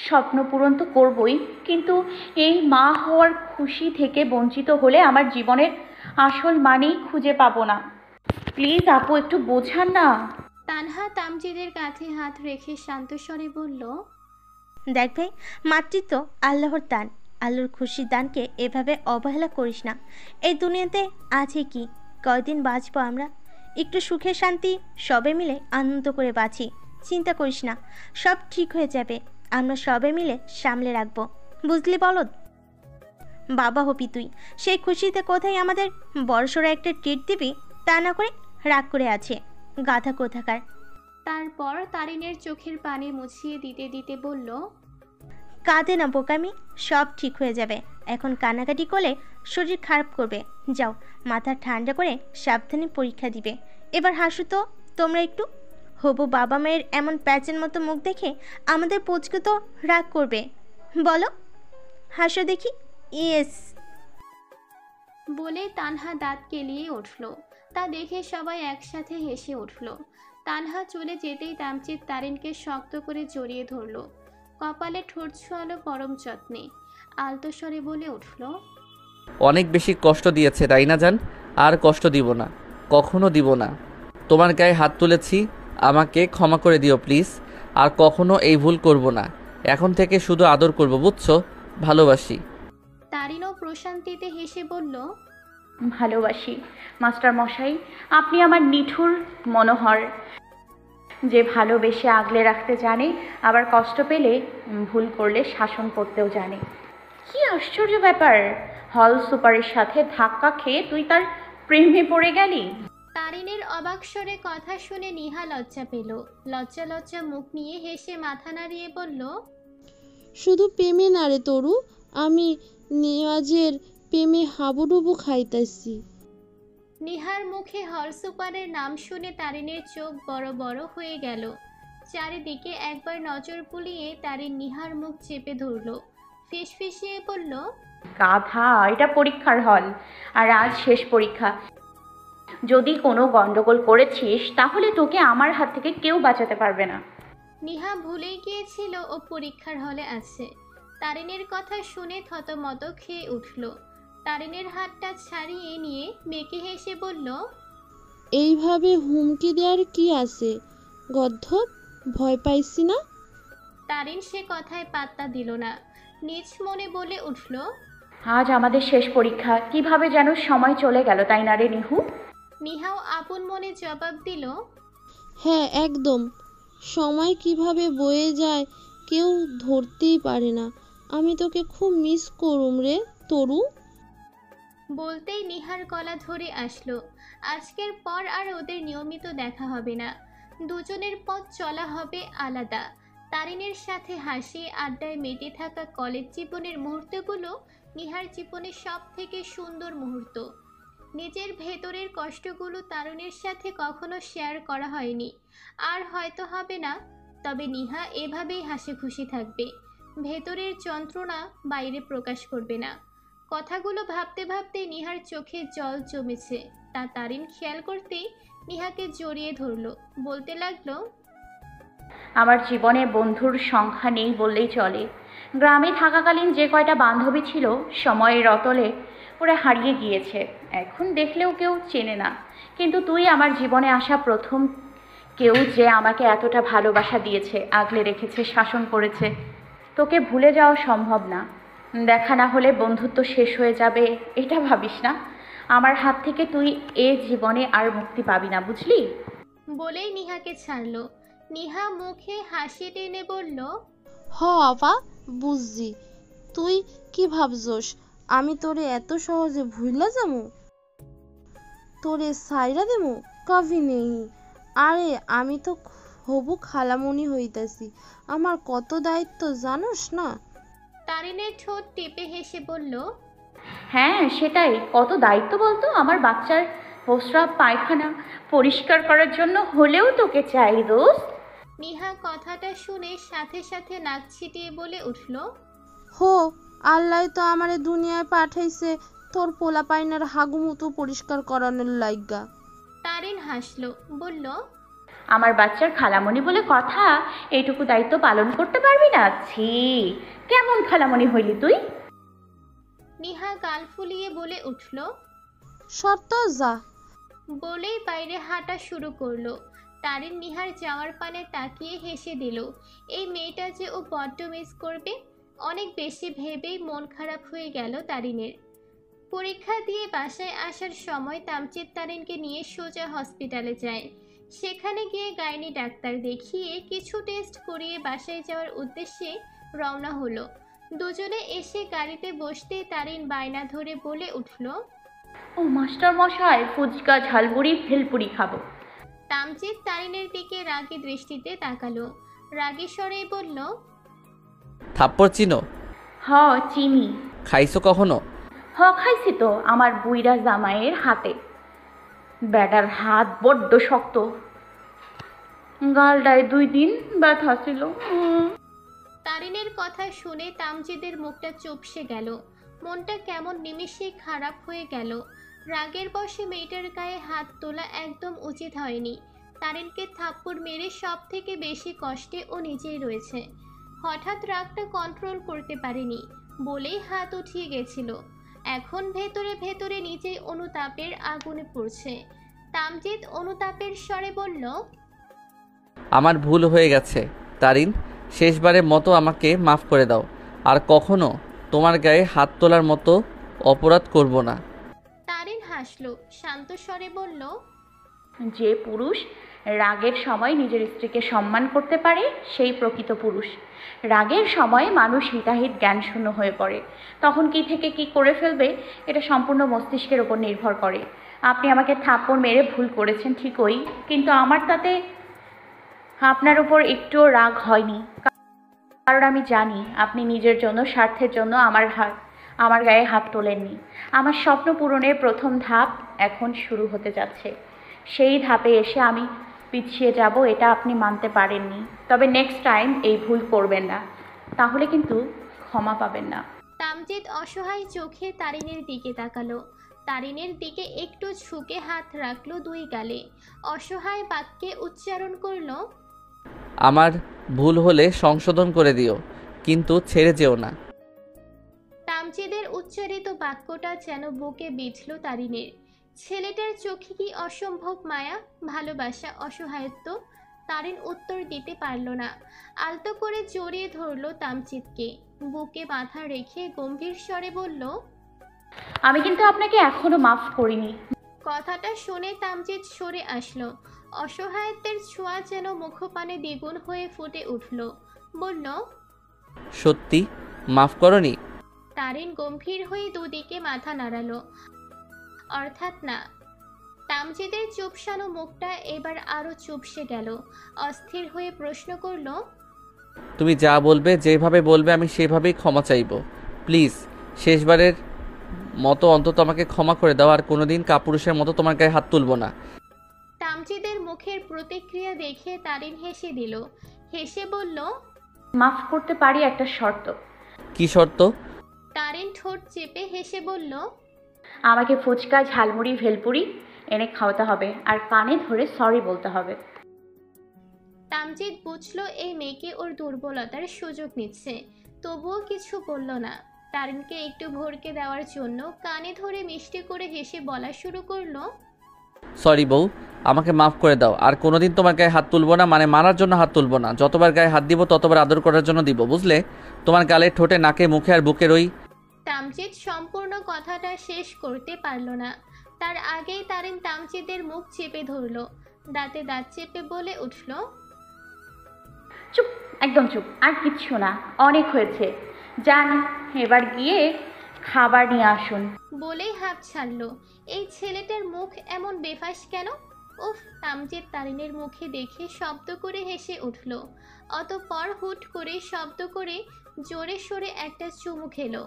স্বপ্ন পূরণ তো করবই, কিন্তু এই মা হওয়ার খুশি থেকে বঞ্চিত হলে আমার জীবনের আসল মানেই খুঁজে পাবো না। প্লিজ আপু, একটু বোঝান না। তানহা তামজিদের কাঁধে হাত রেখে শান্ত স্বরে বলল, দেখ ভাই, মাতৃত্ব আল্লাহর দান। আল্লাহর খুশির দানকে এভাবে অবহেলা করিস না। এই দুনিয়াতে আছে কি, কয়দিন বাঁচবো আমরা? একটু সুখে শান্তি সবে মিলে আনন্দ করে বাঁচি। চিন্তা করিস না, সব ঠিক হয়ে যাবে। আমরা সবে মিলে সামলে রাখবো, বুঝলি বলদ? বাবা হবি তুই, সেই খুশিতে কোথায় আমাদের বড়সড় একটা ট্রিট দিবি, তা না করে রাগ করে আছে গাধা কোথাকার। তারপর তারিনের চোখের পানি মুছিয়ে দিতে দিতে বলল, কাঁদে না বোকামি, সব ঠিক হয়ে যাবে। এখন কানাকাটি করলে শরীর খারাপ করবে। যাও, মাথা ঠান্ডা করে সাবধানে পরীক্ষা দিবে। এবার হাসো তো তোমরা একটু। হবু বাবা মায়ের এমন প্যাচের মতো মুখ দেখে আমাদের পুচকে তো রাগ করবে। বলো, হাসো দেখি। ইয়েস। বলে তানহা দাঁত কেলিয়ে উঠল। তা দেখে সবাই একসাথে হেসে উঠল। তানহা চলে যেতেই তামজিদ তারিনকে শক্ত করে জড়িয়ে ধরল। কপালে ঠোঁট ছোঁয়ালো পরম যত্নে। আলতো স্বরে বলে উঠল, অনেক বেশি কষ্ট দিয়েছে তাই না জান? আর কষ্ট দিব না, কখনো দিব না। তোমার গায়ে হাত তুলেছি, আমাকে ক্ষমা করে দিও প্লিজ। আর কখনো এই ভুল করব না। এখন থেকে শুধু আদর করব, বুঝছো? ভালোবাসি। তারিনও প্রশান্তিতে হেসে বলল, ভালোবাসি মাস্টার মশাই, আপনি আমার নিঠুর মনোহর, যে ভালোবেসে আগলে রাখতে জানে, আবার কষ্ট পেলে ভুল করলে শাসন করতেও জানে। কি আশ্চর্য ব্যাপার, হল সুপারের সাথে ধাক্কা খেয়ে তুই তার প্রেমে পড়ে গেলি? তারিনের অবাক স্বরে কথা শুনে নিহা লজ্জা পেল। লজ্জা লজ্জা মুখ নিয়ে হেসে মাথা নাড়িয়ে বলল, শুধু প্রেমে না রে তরু, আমি নেওয়াজের প্রেমে হাবুডুবু খাইতাছি। নিহার মুখে হল সুপারের নাম শুনে তারিনের চোখ বড় বড় হয়ে গেল। চারিদিকে একবার নজর বুলিয়ে তারিন নিহার মুখ চেপে ধরল। ফিসফিসিয়ে বলল, গাধা, এটা পরীক্ষার হল, আর আজ শেষ পরীক্ষা। যদি কোনো গন্ডগোল করেছিস তাহলে তোকে আমার হাত থেকে কেউ বাঁচাতে পারবে না। নিহা ভুলেই গিয়েছিল ও পরীক্ষার হলে আছে। তারিনের কথা শুনে থতমত খেয়ে উঠল। তারিনের হাতটা ছাড়িয়ে নিয়ে মেকে হেসে বলল, এইভাবে হুমকি দেওয়ার কি আছে গদ্ধব, ভয় পাইছি না? তারিন সে কথায় পাত্তা দিল না। নিজ মনে বলে উঠল, আজ আমাদের শেষ পরীক্ষা, কিভাবে যেন সময় চলে গেল, তাই না রে নিহু? নিহাও আপন মনে জবাব দিল, হ্যাঁ একদম, সময় কিভাবে বয়ে যায় কেউ ধরতেই পারে না। আমি তোকে খুব মিস করুম রে তরু। বলতেই নিহার গলা ধরে আসলো। আজকের পর আর ওদের নিয়মিত দেখা হবে না। দুজনের পথ চলা হবে আলাদা। তারিনের সাথে হাসি আড্ডায় মেতে থাকা কলেজ জীবনের মুহূর্তগুলো নিহার জীবনের সব থেকে সুন্দর মুহূর্ত। নিজের ভেতরের কষ্টগুলো তারুণের সাথে কখনো শেয়ার করা হয়নি, আর হয়তো হবে না। তবে নিহা এভাবেই হাসি খুশি থাকবে, ভেতরের যন্ত্রণা বাইরে প্রকাশ করবে না। কথাগুলো ভাবতে ভাবতে নিহার চোখে জল জমেছে। তা তারিন খেয়াল করতেই নিহাকে জড়িয়ে ধরলো, বলতে লাগলো, আমার জীবনে বন্ধুর সংখ্যা নেই বললেই চলে। গ্রামে থাকাকালীন যে কয়টা বান্ধবী ছিল, সময়ের অতলে ওরা হারিয়ে গিয়েছে। এখন দেখলেও কেউ চেনে না। কিন্তু তুই আমার জীবনে আসা প্রথম কেউ যে আমাকে এতটা ভালোবাসা দিয়েছে, আগলে রেখেছে, শাসন করেছে। তোকে ভুলে যাওয়া সম্ভব না। দেখা না হলে বন্ধুত্ব শেষ হয়ে যাবে, এটা ভাবিস না। আমার হাত থেকে তুই এ জীবনে আর মুক্তি পাবি না, বুঝলি? বলেই নিহাকে ছাড়লো। নিহা মুখে হাসি টেনে বলল, হ আপা, বুঝছি। তুই কি ভাবছস আমি তোরে এত সহজে ভুইলা যামু? তোরে সাইরা দেমু? কভি নেই। আরে আমি তো হবু খালামণি হইতাছি, আমার কত দায়িত্ব জানোস না? তারিনের ঠোঁট টিপে হেসে বলল, হ্যাঁ সেটাই, কত দায়িত্ব বলতো। আমার বাচ্চার প্রস্রাব পায়খানা পরিষ্কার করার জন্য হলেও তোকে চাই দোস্ত। নিহা কথাটা শুনে সাথে সাথে নাক ছিটিয়ে বলে উঠল, হো, আল্লাহ তো আমারে দুনিয়ায় পাঠাইছে তোর পোলা পাইনার হাগুমুতু পরিষ্কার করানোর লাইগা। তারিন হাসলো, বলল, আমার বাচ্চার খালামণি বলে কথা, এইটুকু দায়িত্ব পালন করতে পারবি না? ছি, কেমন খালামণি হইলি তুই? নিহা গাল ফুলিয়ে বলে উঠল। শর্ত যা। বলেই বাইরে হাঁটা শুরু করলো। তারিন নিহার যাওয়ার পানে তাকিয়ে হেসে দিল। এই মেয়েটা যে ও বড্ড মিস করবে, অনেক বেশি ভেবেই মন খারাপ হয়ে গেল তারিনের। পরীক্ষা দিয়ে বাসায় আসার সময় তামচিদ তারিনকে নিয়ে সোজা হসপিটালে যায়। সেখানে গিয়ে গাইনি ডাক্তার দেখিয়ে কিছু টেস্ট করিয়ে বাসায় যাওয়ার উদ্দেশ্যে রওনা হলো। দুজনে এসে গাড়িতে বসতে তারিন বায়না ধরে বলে উঠল। ও মাস্টার মশাই, ফুচকা ঝালমুড়ি ভেলপুরি খাবো। তামচিদ তারিনের দিকে রাগী দৃষ্টিতে তাকালো। রাগী স্বরেই বলল, থাপ্পড় চিনো? হ চিনি। খাইছো কখনো? হ খাইছি তো, আমার বুইরা জামাইয়ের হাতে। ব্যাটার হাত বড্ড শক্ত, গালটায় 2 দিন ব্যথা ছিল। তারিনের কথা শুনে তামজিদের মুখটা চুপসে গেল। মনটা কেমন নিমেষেই খারাপ হয়ে গেল। রাগের বশে মেয়েটার গায়ে হাত তোলা একদম উচিত হয়নি। তারিনকে থাপ্পড় মেরে সব থেকে বেশি কষ্টে ও নিজেই রয়েছে। হঠাৎ রাগটা কন্ট্রোল করতে পারেনি বলেই হাত উঠিয়ে গেছিল। এখন ভেতরে ভেতরে নিজেই অনুতাপের আগুনে পড়ছে। তামজিদ অনুতাপের স্বরে বলল, আমার ভুল হয়ে গেছে তারিন, শেষবারের মতো আমাকে মাফ করে দাও। আর কখনো তোমার গায়ে হাত তোলার মতো অপরাধ করব না। তারিন হাসলো, শান্ত স্বরে বলল, যে পুরুষ রাগের সময় নিজের স্ত্রীকে সম্মান করতে পারে সেই প্রকৃত পুরুষ। রাগের সময় মানুষ হিতাহিত জ্ঞানশূন্য হয়ে পড়ে, তখন কি থেকে কি করে ফেলবে এটা সম্পূর্ণ মস্তিষ্কের ওপর নির্ভর করে। আপনি আমাকে থাপ্পড় মেরে ভুল করেছেন ঠিকই, কিন্তু আমার তাতে আপনার উপর একটুও রাগ হয়নি, কারণ আমি জানি আপনি নিজের জন্য, স্বার্থের জন্য আমার গায়ে হাত তোলেননি। আমার স্বপ্ন পূরণের প্রথম ধাপ এখন শুরু হতে যাচ্ছে। সেই ধাপে এসে আমি পিছিয়ে যাব, এটা আপনি মানতে পারেননি। তবে নেক্সট টাইম এই ভুল করবেন না, তাহলে কিন্তু ক্ষমা পাবেন না। তামজিদ অসহায় চোখে তারিনের দিকে তাকালো। তারিনের দিকে একটু ঝুঁকে হাত রাখলো 2 গালে। অসহায় বাক্যে উচ্চারণ করলো, আমার ভুল হলে সংশোধন করে দিও, কিন্তু ছেড়ে যেও না। তামজিদের উচ্চারিত বাক্যটা যেন বুকে বিঁধল তারিনের। ছেলেটার চোখে কি অসম্ভব মায়া, ভালোবাসা, অসহায়ত্ব। তারিন উত্তর দিতে পারল না। আলতো করে জড়িয়ে ধরল তামজিদকে। বুকে মাথা রেখে গম্ভীর স্বরে বলল, আমি কিন্তু আপনাকে এখনো মাফ করিনি। কথাটা শুনে তামজিদ সরে আসলো। অসহায়ত্বের ছোঁয়া যেন মুখপানে দ্বিগুণ হয়ে ফুটে উঠল। বলল, সত্যি মাফ করনি? তারিন গম্ভীর হয়ে দুদিকে মাথা নাড়ালো। অর্থাৎ না। তামজিদের চুপসানো মুখটা এবার আরো চুপসে গেল। অস্থির হয়ে প্রশ্ন করল, তুমি যা বলবে, যেভাবে বলবে আমি সেভাবেই ক্ষমা চাইব। প্লিজ শেষবারের মতো অন্তত আমাকে ক্ষমা করে দাও, আর কোনোদিন কাপুরুষের মতো তোমার গায়ে হাত তুলব না। তামজিদের মুখের প্রতিক্রিয়া দেখে তারিন হেসে দিল। হেসে বলল, মাফ করতে পারি একটা শর্ত। কি শর্ত? তারিন ঠোঁট চেপে হেসে বলল, আমাকে ফুচকা ঝালমুড়ি ভেলপুরি এনে খাওয়াতে হবে, আর কানে ধরে সরি বলতে হবে। তামজিদ বুঝলো এই মেয়েকে ওর দুর্বলতার সুযোগ নিচ্ছে, তবুও কিছু বলল না। তারিনকে একটু ভরকে দেওয়ার জন্য কানে ধরে মিষ্টি করে হেসে বলা শুরু করলো, সরি বউ, আমাকে মাফ করে দাও। আর কোনোদিন তোমার গায়ে হাত তুলব না, মানে মারার জন্য হাত তুলব না। যতবার গায়ে হাত দিব ততবার আদর করার জন্য দিব, বুঝলে? তোমার গালে, ঠোঁটে, নাকে, মুখে আর বুকের ওই। তামজিদ সম্পূর্ণ কথাটা শেষ করতে পারল না। তার আগেই তারিন তামজিদের মুখ চেপে ধরল। দাঁতে দাঁত চেপে বলে উঠল, চুপ, একদম চুপ, আর কিচ্ছু না, অনেক হয়েছে। যান, এবার গিয়ে খাবার নিয়ে আসুন। বলেই হাত ছাড়ল। এই ছেলেটার মুখ এমন বেফাস কেন? উফ! তামজিদ তারিনের মুখে দেখে শব্দ করে হেসে উঠল। অতঃপর হুট করে শব্দ করে জোরে সোরে একটা চুমু খেলো।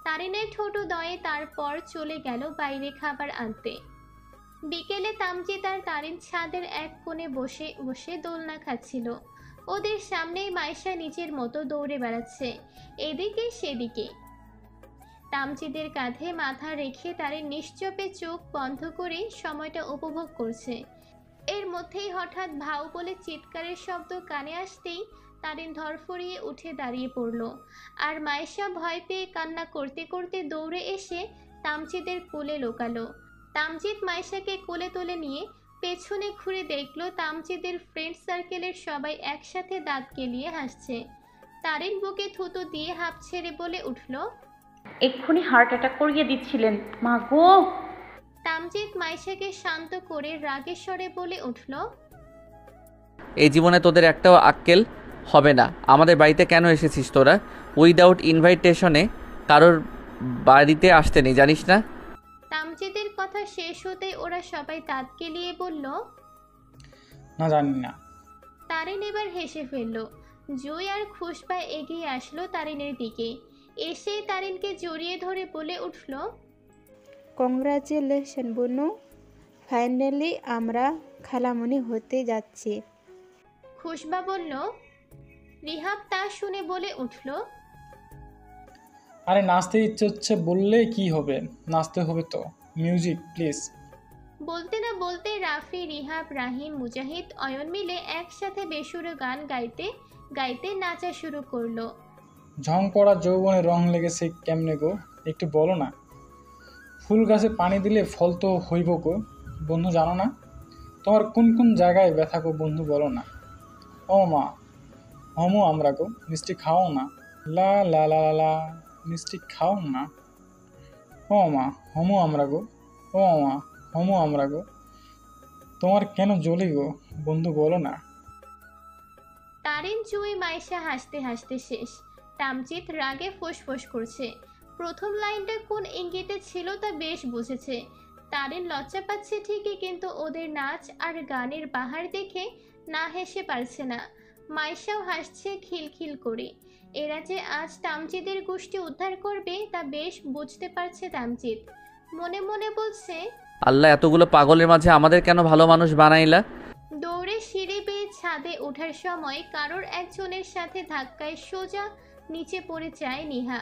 তারিনের ঠোঁটো দয়ে, তারপর চলে গেল বাইরে খাবার আনতে। বিকেলে তামজিদ আর তারিন ছাদের এক কোণে বসে বসে দোলনা খাচ্ছিল। ওদের সামনেই মাইশা নিজের মতো দৌড়ে বেড়াচ্ছে এদিকে সেদিকে। তামজিদের কাঁধে মাথা রেখে তারিন নিশ্চুপে চোখ বন্ধ করে সময়টা উপভোগ করছে। এর মধ্যেই হঠাৎ ভাউ বলে চিৎকারের শব্দ কানে আসতেই তারিন ধরফরিয়ে উঠে দাঁড়িয়ে পড়ল। আর মায়েশা ভয় পেয়ে কান্না করতে করতে দৌড়ে এসে তামজিদের কোলে লোকালো। তামজিদ মায়েশাকে কোলে তুলে নিয়ে পেছনে ঘুরে দেখলো তামজিদের ফ্রেন্ড সার্কেলের সবাই একসাথে দাঁত কেলিয়ে হাসছে। তারিন বুকে থুতু দিয়ে হাঁপ ছেড়ে বলে উঠল, এক্ষুনি হার্ট অ্যাটাক করিয়ে দিচ্ছিলেন মা গো। তামজিদ মায়েশাকে শান্ত করে রাগের স্বরে বলে উঠল, এই জীবনে তোদের একটাও আক্কেল হবে না। আমাদের বাড়িতে কেন এসেছিস তোরা? উইদাউট ইনভাইটেশনে কারোর বাড়িতে আসতে নেই, জানিস না? তামজিদের কথা শেষ হতেই ওরা সবাই দাঁত কেলিয়ে বলল, না জানি না। তারিন এবার হেসে ফেলল। জুই আর খুশবা এগিয়ে আসলো তারিনের দিকে। এসেই তারিনকে জড়িয়ে ধরে বলে উঠল, কংগ্রাচুলেশন বুনু, ফাইনালি আমরা খালামণি হতে যাচ্ছি। খুশবা বলল। রিহাব তা শুনে বলে উঠল, আরে নাচতে ইচ্ছে হচ্ছে বললে কি হবে, নাচতে হবে তো। Music please. বলতে না বলতে রাফি, রিহাব, রাহিম, মুজাহিদ, অয়ন মিলে একসাথে বেসুরো গান গাইতে গাইতে নাচা শুরু করলো। ঝং পড়া যৌবনে রং লেগেছে কেমনে গো, একটু বলো না। ফুল গাছে পানি দিলে ফল তো হইব গো, বন্ধু জানো না? তোমার কোন কোন জায়গায় ব্যথা গো বন্ধু বলো না। ও মা হমু আমরা গো, মিষ্টি খাও না। লা লা লা লা লা, মিষ্টি খাও না। ও মা হমু আমরা গো, ও মা হমু আমরা গো, তোমার কেন জ্বলি গো বন্ধু বলো না। তারিন, জুই, মাইশা হাসতে হাসতে শেষ। তামজিদ রাগে ফোঁস করছে। প্রথম লাইনটা কোন ইঙ্গিতে ছিল তা বেশ বুঝেছে। তারিন লজ্জা পাচ্ছে ঠিকই, কিন্তু ওদের নাচ আর গানের বাহার দেখে না হেসে পারছে না। মাইশাও হাসছে খিলখিল করে। এরা যে আজ তামজিদের গোষ্ঠী উদ্ধার করবে তা বেশ বুঝতে পারছে তামজিদ। মনে মনে বলছে, আল্লাহ, এতগুলো পাগলের মাঝে আমাদের কেন ভালো মানুষ বানাইলা? দৌড়ে সিঁড়ি বেয়ে ছাদে ওঠার সময় কারোর একজনের সাথে ধাক্কায় সোজা নিচে পড়ে যায় নিহা।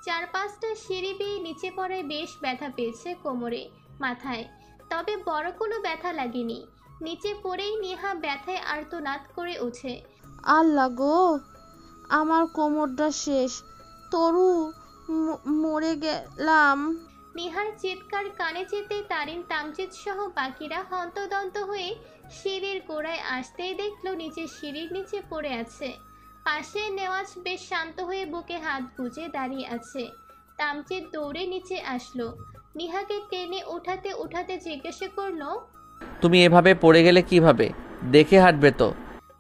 4-5টা সিঁড়ি বেয়ে নিচে পড়ায় বেশ ব্যথা পেয়েছে কোমরে, মাথায়, তবে বড় কোনো ব্যথা লাগেনি। নিচে পড়েই নিহা ব্যথায় আর্তনাদ করে ওঠে। আল্লাহ গো, আমার কোমরটা শেষ, তরু মরে গেলাম। নিহার চিৎকার কানে যেতে তারিন, তামজিদ সহ বাকিরা হন্তদন্ত হয়ে সিঁড়ির গোড়ায় আসতেই দেখলো নিচে সিঁড়ির নিচে পড়ে আছে। পাশে নেওয়াজ বেশ শান্ত হয়ে বুকে হাত গুজে দাঁড়িয়ে আছে। তামজিদ দৌড়ে নিচে আসলো। নিহাকে টেনে উঠাতে উঠাতে জিজ্ঞাসা করলো, তুমি এভাবে পড়ে গেলে কিভাবে? দেখে হাঁটবে তো।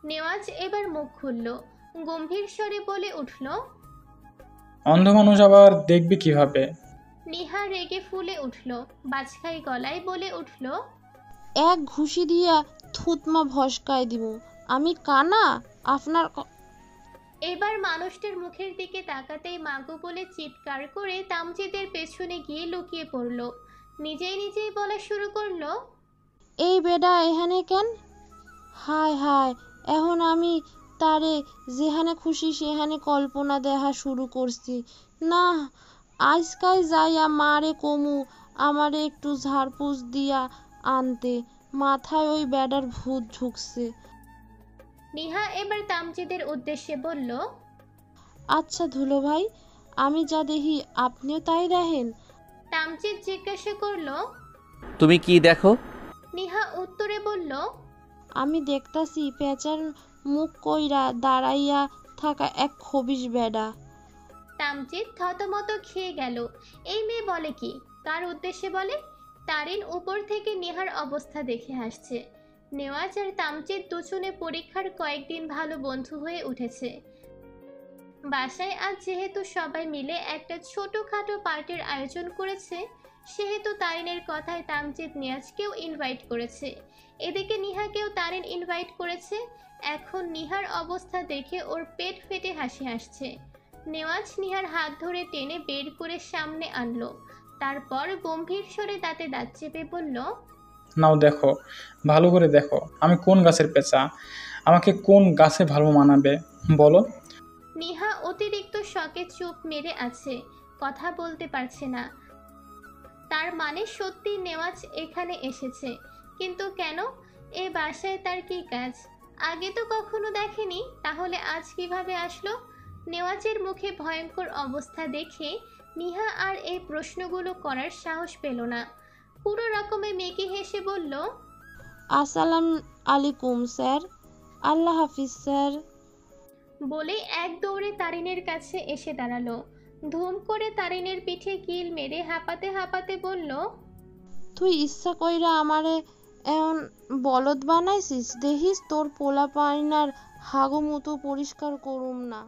নেওয়াজ এবার মুখ খুলল, গম্ভীর স্বরে বলে উঠল। অন্ধ মানুষ আবার দেখবে কিভাবে? নিহা রেগে ফুলে উঠল, বাজখাই গলায় বলে উঠল, এক ঘুষি দিয়া থুতমা ভস্কায় দিব। আমি কানা আপনার এবার মানুষটার মুখের দিকে তাকাতেই মাগো বলে চিৎকার করে তামজিদের পেছনে গিয়ে লুকিয়ে পড়ল। নিজেই বলা শুরু করলো, এই বেডা এখানে কেন? হায় হায়, এখন আমি তারে যেখানে খুশি সেখানে কল্পনা দেখা শুরু করছি। না, আজকাই যাইয়া মারে কমু আমারে একটু ঝাড়পুছ দিয়া আনতে, মাথায় ওই বেডার ভূত ঢুকছে। নিহা এবার তামজিদের উদ্দেশ্যে বলল, আচ্ছা ধুলো ভাই, আমি যা দেখি আপনিও তাই দেখেন? তামজিদ জিজ্ঞাসা করলো, তুমি কি দেখো? নিহা উত্তরে বলল, আমি দেখতাছি পেঁচার মুখ কইরা দাঁড়াইয়া থাকা এক খবিশ বেডা। তামজিদ থতমত খেয়ে গেল। এই মেয়ে বলে কি, কার উদ্দেশ্যে বলে? তারিন উপর থেকে নিহার অবস্থা দেখে হাসছে। নেওয়াজ আর তামজিদ দুজনে পরীক্ষার কয়েকদিন ভালো বন্ধু হয়ে উঠেছে। বাসায় আজ যেহেতু সবাই মিলে একটা ছোটখাটো পার্টির আয়োজন করেছে, সেহেতু তারিনের কথায় তামজিদ নিয়াজকেও ইনভাইট করেছে। এদিকে নিহাকেও তারিন ইনভাইট করেছে। এখন নিহার অবস্থা দেখে ওর পেট ফেটে হাসি আসছে। নেওয়াজ নিহার হাত ধরে টেনে বের করে সামনে আনলো। তারপর গম্ভীর স্বরে দাঁতে দাঁত চেপে বলল, নাও দেখো, ভালো করে দেখো আমি কোন গাছের পেঁচা, আমাকে কোন গাছে ভালো মানাবে বলো। নিহা অতিরিক্ত শকে চুপ মেরে আছে, কথা বলতে পারছে না। তার মানে সত্যি নেওয়াজ এখানে এসেছে। কিন্তু কেন? এ বাসায় তার কি কাজ? আগে তো কখনো দেখেনি, তাহলে আজ কিভাবে আসলো? নেওয়াজের মুখে ভয়ঙ্কর অবস্থা দেখে নিহা আর এই প্রশ্নগুলো করার সাহস পেল না। পুরো রকমে মেকি হেসে বলল, আসসালাম আলাইকুম স্যার। আল্লাহ হাফিজ স্যার। বলে এক দৌড়ে তারিনের কাছে এসে দাঁড়ালো। ধুম করে তারিনের পিঠে কিল মেরে হাঁপাতে হাঁপাতে বলল, তুই ইচ্ছা কইরা আমারে এমন বলদ বানাইছিস, দেখিস তোর পোলা পাইনার হাগু মুতু পরিষ্কার করুম না।